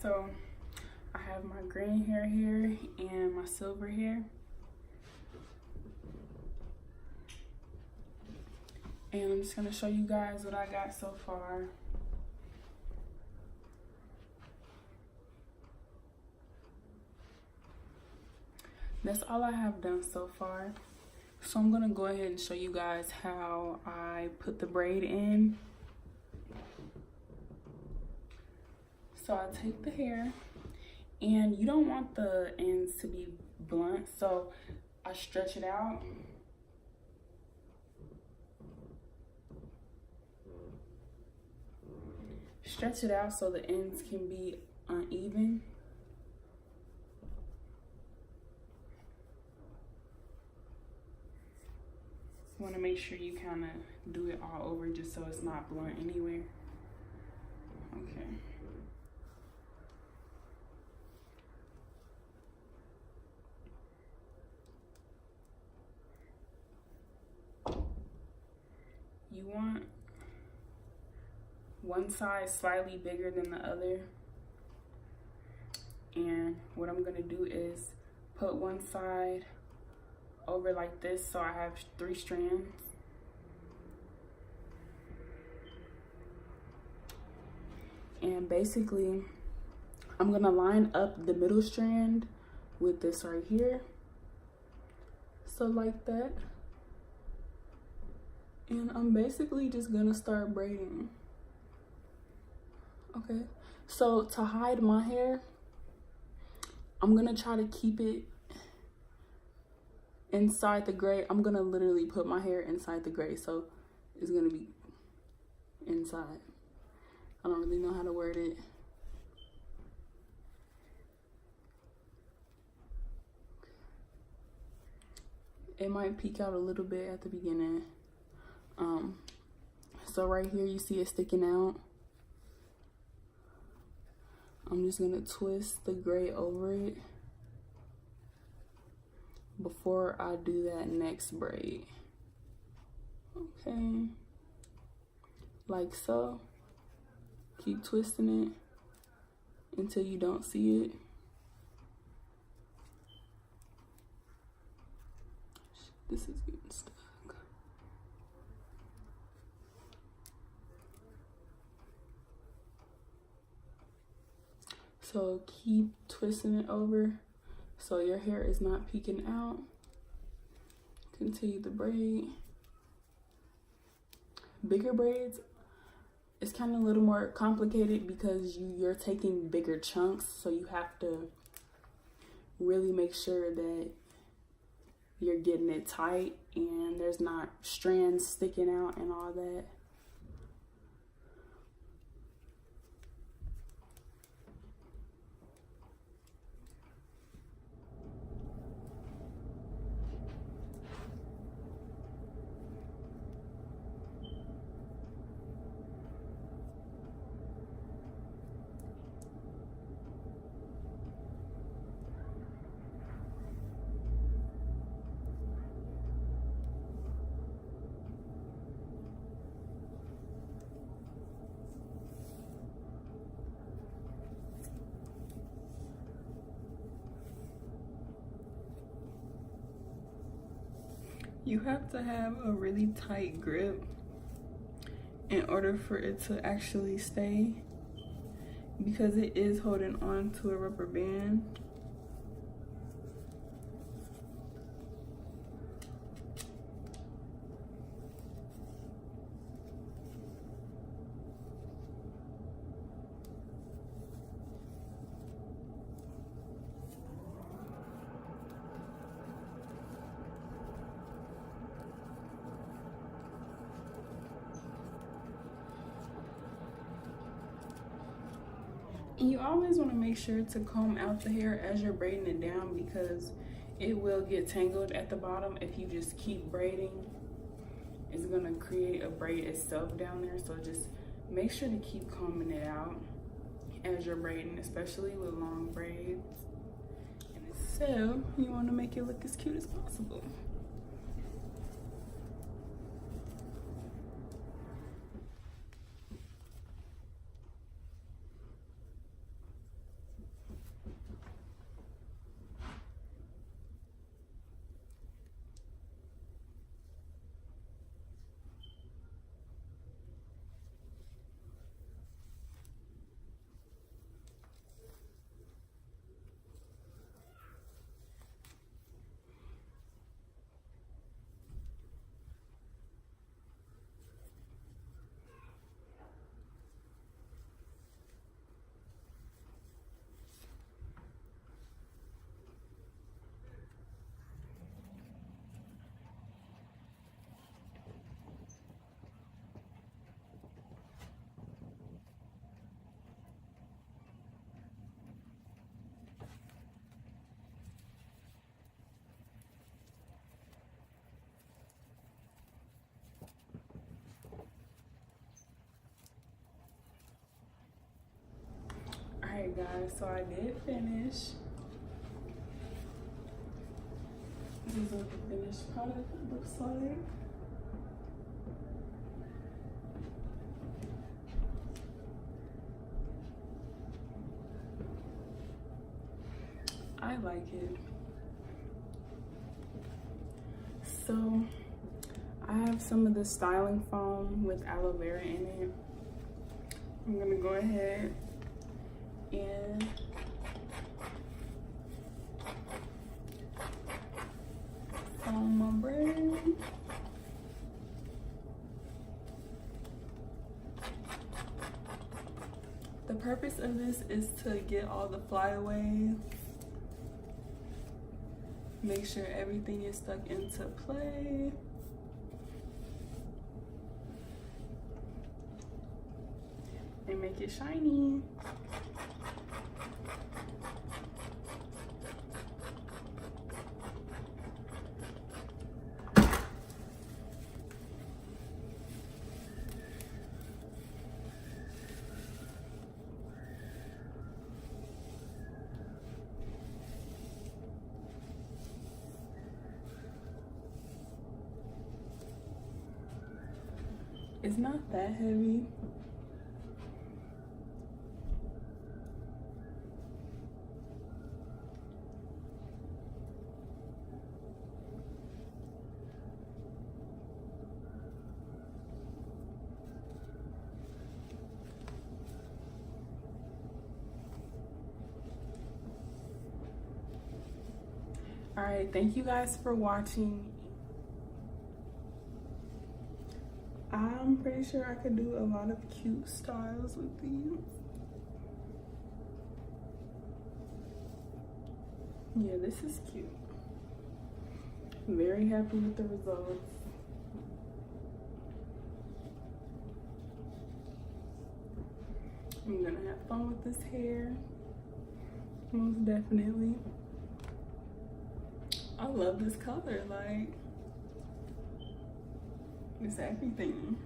so I have my green hair here and my silver hair. And I'm just gonna show you guys what I got so far. That's all I have done so far. So I'm gonna go ahead and show you guys how I put the braid in. So I take the hair, and you don't want the ends to be blunt, so I stretch it out. Stretch it out so the ends can be uneven. You want to make sure you kind of do it all over just so it's not blunt anywhere. Okay. You want one side slightly bigger than the other. And what I'm gonna do is put one side over like this, so I have 3 strands. And basically, I'm gonna line up the middle strand with this right here. So like that. And I'm basically just gonna start braiding. Okay, so to hide my hair, I'm gonna try to keep it inside the gray. I'm gonna literally put my hair inside the gray, so it's gonna be inside. I don't really know how to word it. It might peek out a little bit at the beginning. So right here you see it sticking out. I'm just gonna twist the gray over it before I do that next braid. Okay, like so. Keep twisting it until you don't see it. This is getting stuck. So keep twisting it over so your hair is not peeking out. Continue the braid. Bigger braids, it's kind of a little more complicated because you're taking bigger chunks, so you have to really make sure that you're getting it tight and there's not strands sticking out and all that. You have to have a really tight grip in order for it to actually stay, because it is holding on to a rubber band. And you always want to make sure to comb out the hair as you're braiding it down, because it will get tangled at the bottom if you just keep braiding. It's going to create a braid itself down there, so just make sure to keep combing it out as you're braiding, especially with long braids. And so you want to make it look as cute as possible. Alright guys, so I did finish. This is what the finished product looks like. I like it. So I have some of the styling foam with aloe vera in it. I'm gonna go ahead and foam my braid. The purpose of this is to get all the flyaways. Make sure everything is stuck into place. And make it shiny. It's not that heavy. All right, thank you guys for watching. I'm pretty sure I could do a lot of cute styles with these. Yeah, this is cute. I'm very happy with the results. I'm gonna have fun with this hair, most definitely. I love this color, like, it's everything.